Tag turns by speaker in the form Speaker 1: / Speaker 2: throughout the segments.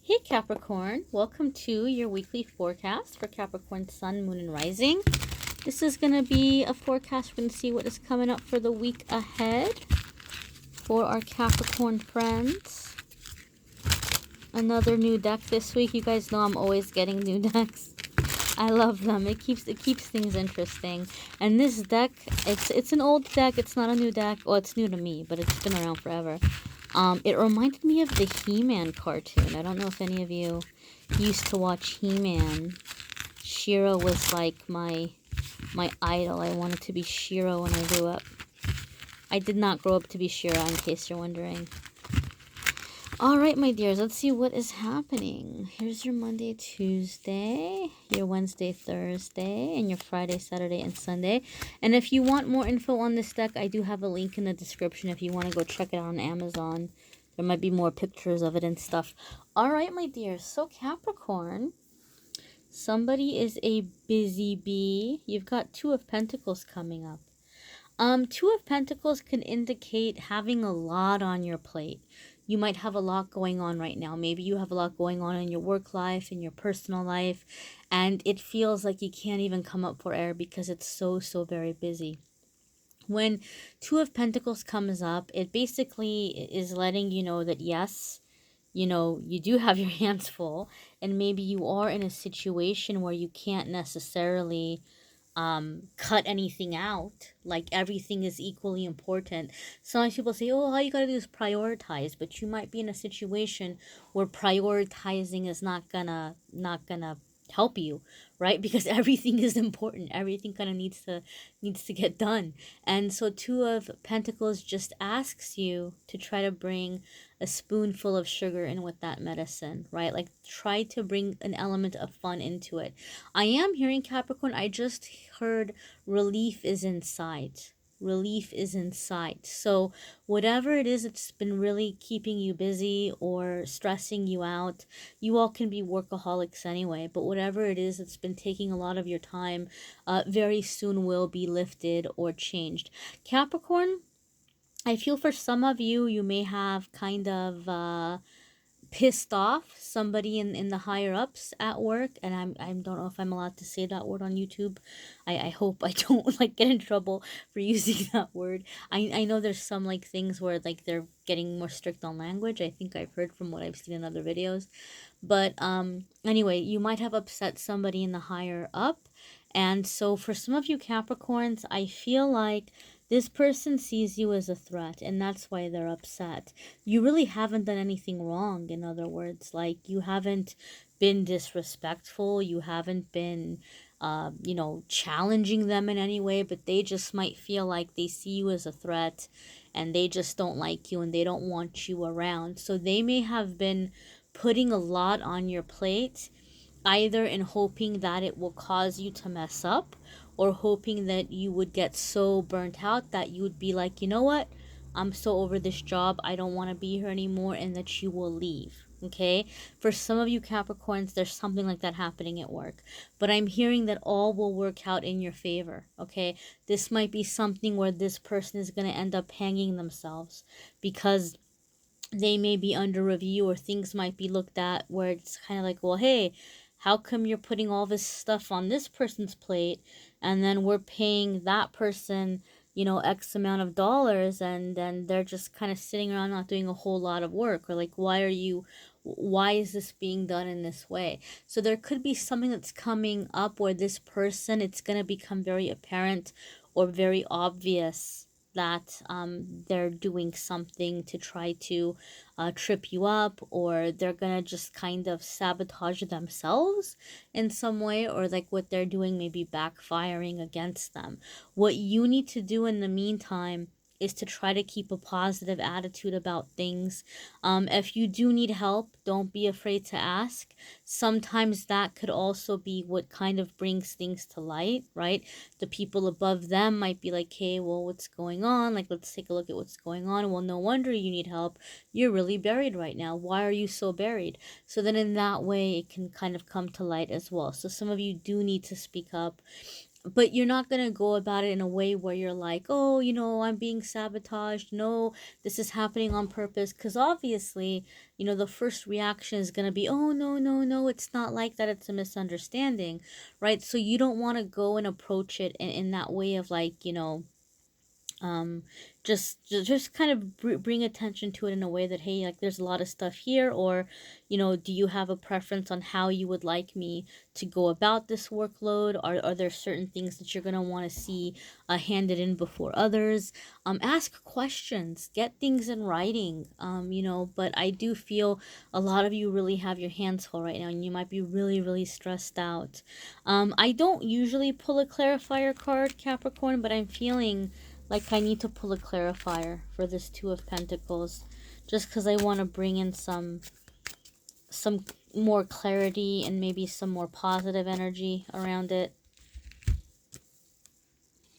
Speaker 1: Hey Capricorn, welcome to your weekly forecast for Capricorn Sun, Moon, and Rising. This is going to be a forecast. We're going to see what is coming up for the week ahead for our Capricorn friends. Another new deck this week. You guys know I'm always getting new decks. I love them. It keeps things interesting. And this deck, it's an old deck. It's not a new deck. Well, it's new to me, but it's been around forever. It reminded me of the He-Man cartoon. I don't know if any of you used to watch He-Man. She-Ra was like my idol. I wanted to be She-Ra when I grew up. I did not grow up to be She-Ra, in case you're wondering. Alright, my dears, let's see what is happening. Here's your Monday, Tuesday, your Wednesday, Thursday, and your Friday, Saturday, and Sunday. And if you want more info on this deck, I do have a link in the description if you want to go check it out on Amazon. There might be more pictures of it and stuff. Alright, my dears, so Capricorn, somebody is a busy bee. You've got Two of Pentacles coming up. Two of Pentacles can indicate having a lot on your plate. You might have a lot going on right now. Maybe you have a lot going on in your work life, in your personal life, and it feels like you can't even come up for air because it's so very busy. When Two of Pentacles comes up, it basically is letting you know that yes, you know, you do have your hands full, and maybe you are in a situation where you can't necessarily cut anything out. Like everything is equally important. Sometimes people say, oh, all you gotta do is prioritize, but you might be in a situation where prioritizing is not gonna help you, right? Because everything is important. Everything kind of needs to get done. And so Two of Pentacles just asks you to try to bring a spoonful of sugar in with that medicine, right? Like try to bring an element of fun into it. I am hearing, Capricorn, I just heard relief is in sight. Relief is in sight. So whatever it is that's been really keeping you busy or stressing you out, you all can be workaholics anyway, but whatever it is that's been taking a lot of your time, very soon will be lifted or changed. Capricorn, I feel for some of you, you may have kind of pissed off somebody in the higher ups at work, and I don't know if I'm allowed to say that word on YouTube. I hope I don't like get in trouble for using that word. I know there's some like things where like they're getting more strict on language. I think I've heard from what I've seen in other videos. But anyway, you might have upset somebody in the higher up. And so for some of you Capricorns, I feel like this person sees you as a threat, and that's why they're upset. You really haven't done anything wrong, in other words. Like, you haven't been disrespectful. You haven't been, you know, challenging them in any way, but they just might feel like they see you as a threat, and they just don't like you, and they don't want you around. So they may have been putting a lot on your plate, either in hoping that it will cause you to mess up, or hoping that you would get so burnt out that you would be like, you know what, I'm so over this job, I don't want to be here anymore, and that you will leave. Okay, for some of you Capricorns, there's something like that happening at work, but I'm hearing that all will work out in your favor. Okay, this might be something where this person is going to end up hanging themselves because they may be under review, or things might be looked at where it's kind of like, well, hey, how come you're putting all this stuff on this person's plate, and then we're paying that person, you know, X amount of dollars, and then they're just kind of sitting around not doing a whole lot of work, or like, why is this being done in this way? So there could be something that's coming up where this person, it's going to become very apparent or very obvious that they're doing something to try to trip you up, or they're gonna just kind of sabotage themselves in some way, or like what they're doing may be backfiring against them. What you need to do in the meantime is to try to keep a positive attitude about things. If you do need help, don't be afraid to ask. Sometimes that could also be what kind of brings things to light, right? The people above them might be like, hey, well, what's going on? Like, let's take a look at what's going on. Well, no wonder you need help. You're really buried right now. Why are you so buried? So then in that way, it can kind of come to light as well. So some of you do need to speak up. but you're not going to go about it in a way where you're like, oh, I'm being sabotaged. No, this is happening on purpose. Because obviously, the first reaction is going to be, oh, no, no, no, it's not like that. It's a misunderstanding, right? So you don't want to go and approach it in that way of like, um just kind of bring attention to it in a way that, hey, like, there's a lot of stuff here, or do you have a preference on how you would like me to go about this workload? Are there certain things that you're going to want to see handed in before others? Ask questions, get things in writing. But I do feel a lot of you really have your hands full right now, and you might be really, really stressed out. I don't usually pull a clarifier card, Capricorn, but I'm feeling like I need to pull a clarifier for this Two of Pentacles, just because I want to bring in some more clarity and maybe some more positive energy around it.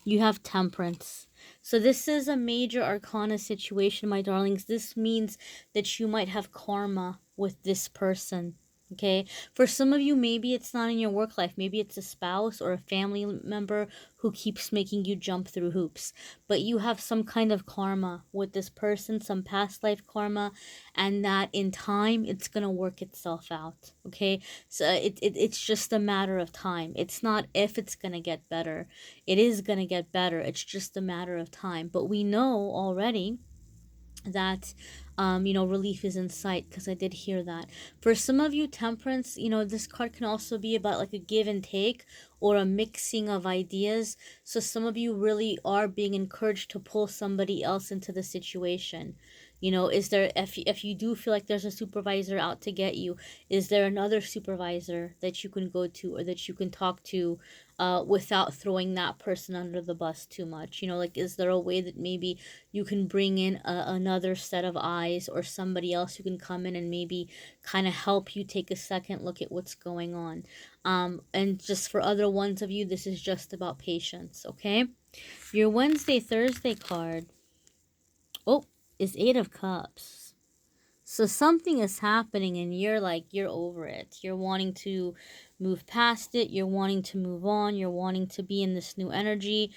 Speaker 1: You have Temperance. So this is a major arcana situation, my darlings. This means that you might have karma with this person. Okay, for some of you, maybe it's not in your work life. Maybe it's a spouse or a family member who keeps making you jump through hoops. But you have some kind of karma with this person, some past life karma, and that in time, it's going to work itself out. Okay, so it's just a matter of time. It's not if it's going to get better. It is going to get better. It's just a matter of time. But we know already that relief is in sight, because I did hear that. For some of you, Temperance, this card can also be about like a give and take or a mixing of ideas. So some of you really are being encouraged to pull somebody else into the situation. Is there, if you do feel like there's a supervisor out to get you, is there another supervisor that you can go to or that you can talk to without throwing that person under the bus too much? Like, is there a way that maybe you can bring in another set of eyes, or somebody else who can come in and maybe kind of help you take a second look at what's going on? And just for other ones of you, this is just about patience, okay? Your Wednesday, Thursday card, is Eight of Cups. So something is happening and you're over it. You're wanting to move past it. You're wanting to move on. You're wanting to be in this new energy.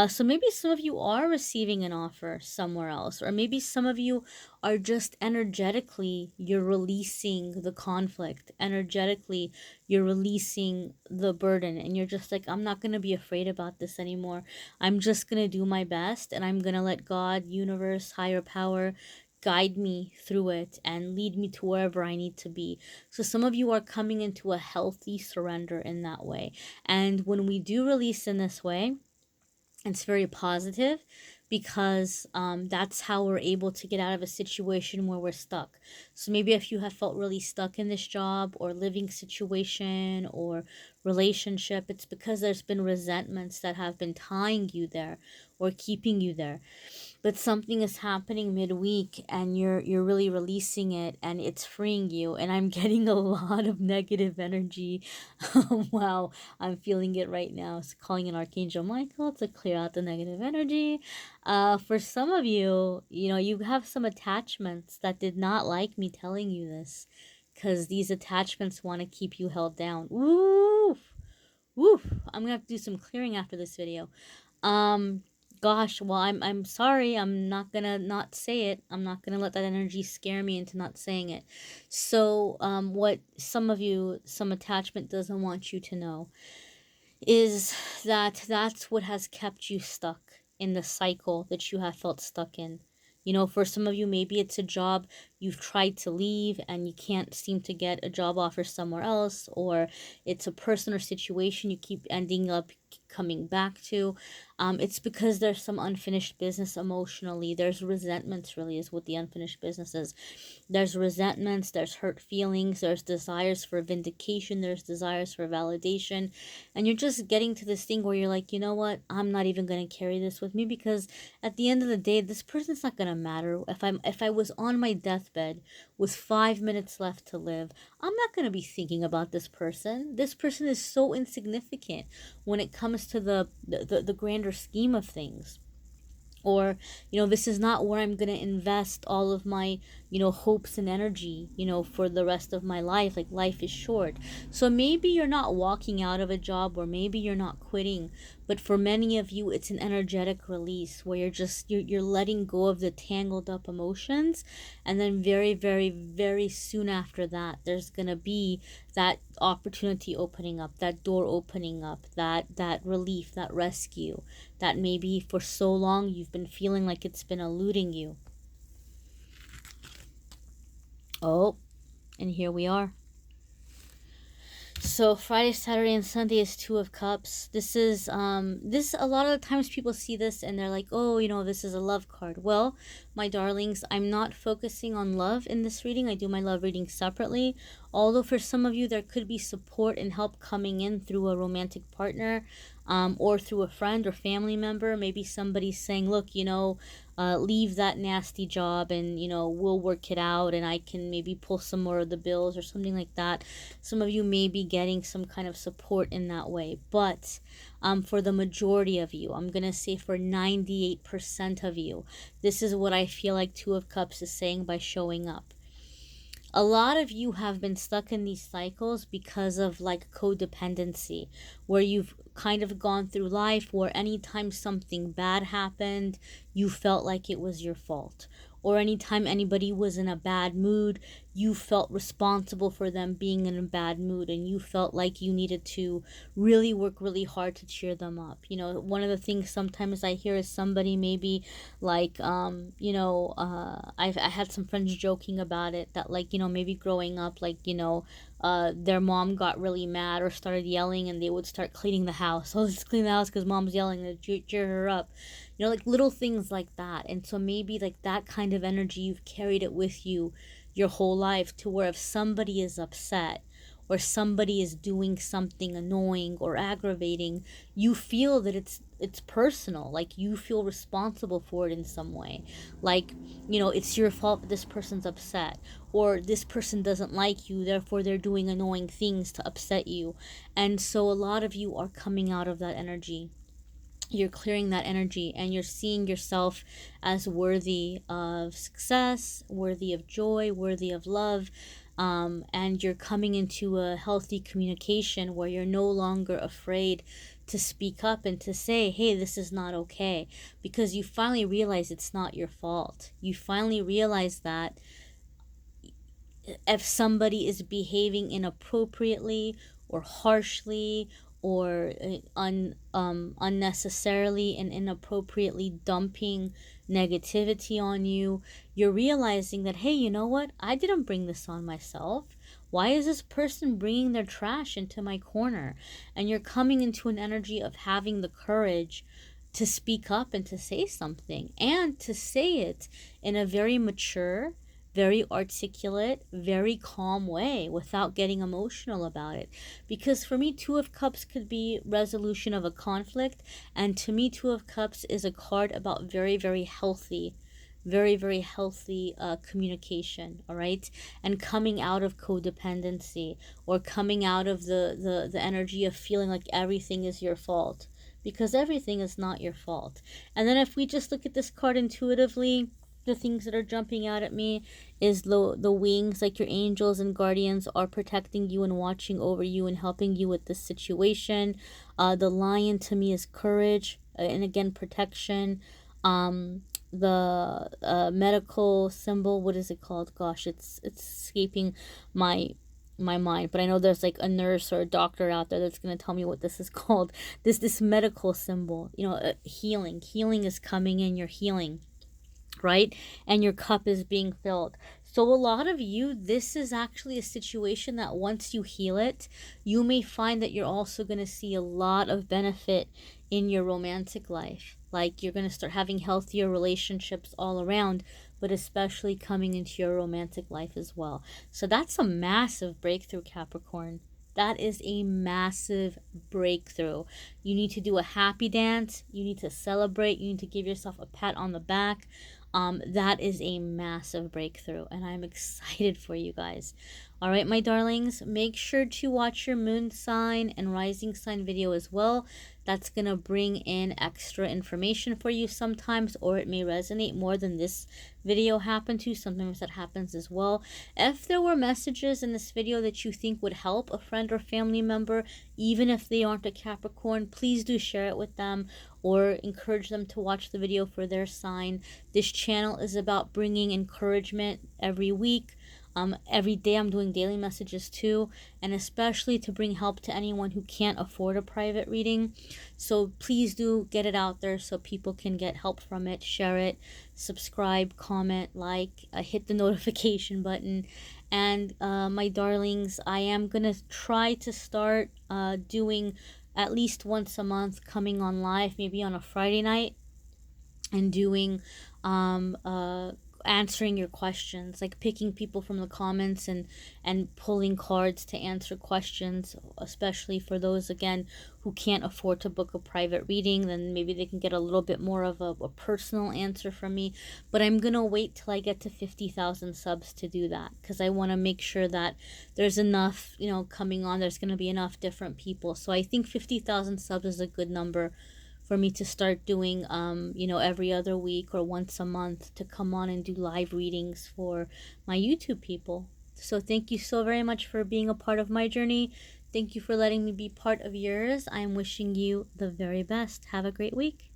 Speaker 1: So maybe some of you are receiving an offer somewhere else. Or maybe some of you are just energetically, you're releasing the conflict. Energetically, you're releasing the burden. And you're just like, I'm not going to be afraid about this anymore. I'm just going to do my best. And I'm going to let God, universe, higher power, guide me through it and lead me to wherever I need to be. So some of you are coming into a healthy surrender in that way. And when we do release in this way, it's very positive, because that's how we're able to get out of a situation where we're stuck. So maybe if you have felt really stuck in this job or living situation or relationship, it's because there's been resentments that have been tying you there or keeping you there. But something is happening midweek and you're really releasing it and it's freeing you. And I'm getting a lot of negative energy. Wow, I'm feeling it right now. It's calling in Archangel Michael to clear out the negative energy. For some of you, you have some attachments that did not like me telling you this, because these attachments want to keep you held down. Woof, woof. I'm gonna have to do some clearing after this video. Gosh, well, I'm sorry. I'm not gonna not say it. I'm not gonna let that energy scare me into not saying it. So, what some of you, some attachment doesn't want you to know is that that's what has kept you stuck in the cycle that you have felt stuck in. For some of you, maybe it's a job you've tried to leave and you can't seem to get a job offer somewhere else, or it's a person or situation you keep ending up coming back to. It's because there's some unfinished business emotionally. There's resentments, really, is what the unfinished business is. There's resentments, there's hurt feelings, there's desires for vindication, there's desires for validation. And you're just getting to this thing where you're like, you know what? I'm not even going to carry this with me, because at the end of the day, this person's not going to matter. If I was on my deathbed with 5 minutes left to live, I'm not going to be thinking about this person. This person is so insignificant when it comes to the grander scheme of things. Or, this is not where I'm going to invest all of my, hopes and energy, for the rest of my life. Like, life is short. So maybe you're not walking out of a job, or maybe you're not quitting, but for many of you, it's an energetic release where you're letting go of the tangled up emotions. And then very, very, very soon after that, there's going to be that opportunity opening up, that door opening up, that relief, that rescue, that maybe for so long you've been feeling like it's been eluding you. Oh, and here we are. So Friday, Saturday, and Sunday is Two of Cups. This is this, a lot of the times people see this and they're like, oh, this is a love card. Well, my darlings, I'm not focusing on love in this reading. I do my love reading separately. Although for some of you, there could be support and help coming in through a romantic partner, or through a friend or family member. Maybe somebody's saying, look, leave that nasty job and, we'll work it out, and I can maybe pull some more of the bills or something like that. Some of you may be getting some kind of support in that way. But for the majority of you, I'm going to say for 98% of you, this is what I feel like Two of Cups is saying by showing up. A lot of you have been stuck in these cycles because of like codependency, where you've kind of gone through life where anytime something bad happened, you felt like it was your fault. Or anytime anybody was in a bad mood, you felt responsible for them being in a bad mood, and you felt like you needed to really work really hard to cheer them up. One of the things sometimes I hear is somebody maybe like, I had some friends joking about it, that like, maybe growing up, like, their mom got really mad or started yelling, and they would start cleaning the house. Oh, let's clean the house because mom's yelling, to cheer her up. Like little things like that. And so maybe like that kind of energy, you've carried it with you your whole life, to where if somebody is upset or somebody is doing something annoying or aggravating, you feel that it's personal. Like you feel responsible for it in some way. Like, it's your fault that this person's upset, or this person doesn't like you, therefore they're doing annoying things to upset you. And so a lot of you are coming out of that energy. You're clearing that energy, and you're seeing yourself as worthy of success, worthy of joy, worthy of love. And you're coming into a healthy communication where you're no longer afraid to speak up and to say, hey, this is not okay, because you finally realize it's not your fault. You finally realize that if somebody is behaving inappropriately or harshly or unnecessarily and inappropriately dumping negativity on you, you're realizing that, hey, you know what? I didn't bring this on myself. Why is this person bringing their trash into my corner? And you're coming into an energy of having the courage to speak up and to say something, and to say it in a very mature, very articulate, very calm way without getting emotional about it. Because for me, Two of Cups could be resolution of a conflict, and to me, Two of Cups is a card about very, very healthy, very, very healthy communication, all right? And coming out of codependency, or coming out of the energy of feeling like everything is your fault, because everything is not your fault. And then if we just look at this card intuitively, the things that are jumping out at me is the wings, like your angels and guardians are protecting you and watching over you and helping you with this situation. The lion to me is courage, and again, protection. The medical symbol, what is it called? Gosh, it's escaping my mind, but I know there's like a nurse or a doctor out there that's going to tell me what this is called. This medical symbol, healing is coming in, you're healing, right? And your cup is being filled. So a lot of you, this is actually a situation that once you heal it, you may find that you're also going to see a lot of benefit in your romantic life. Like you're going to start having healthier relationships all around, but especially coming into your romantic life as well. So that's a massive breakthrough, Capricorn. That is a massive breakthrough. You need to do a happy dance. You need to celebrate. You need to give yourself a pat on the back. That is a massive breakthrough, and I'm excited for you guys. All right, my darlings, make sure to watch your moon sign and rising sign video as well, that's going to bring in extra information for you sometimes, or it may resonate more than this video happened to. Sometimes that happens as well. If there were messages in this video that you think would help a friend or family member, even if they aren't a Capricorn, please do share it with them or encourage them to watch the video for their sign. This channel is about bringing encouragement every week. Every day I'm doing daily messages too, and especially to bring help to anyone who can't afford a private reading. So please do get it out there so people can get help from it. Share it, subscribe, comment, like, hit the notification button. And my darlings, I am gonna try to start doing at least once a month, coming on live, maybe on a Friday night, and doing answering your questions, like picking people from the comments and pulling cards to answer questions, especially for those, again, who can't afford to book a private reading. Then maybe they can get a little bit more of a personal answer from me. But I'm gonna wait till I get to 50,000 subs to do that, because I want to make sure that there's enough, you know, coming on. There's gonna be enough different people. So I think 50,000 subs is a good number for me to start doing, you know, every other week or once a month, to come on and do live readings for my YouTube people. So thank you so very much for being a part of my journey. Thank you for letting me be part of yours. I'm wishing you the very best. Have a great week.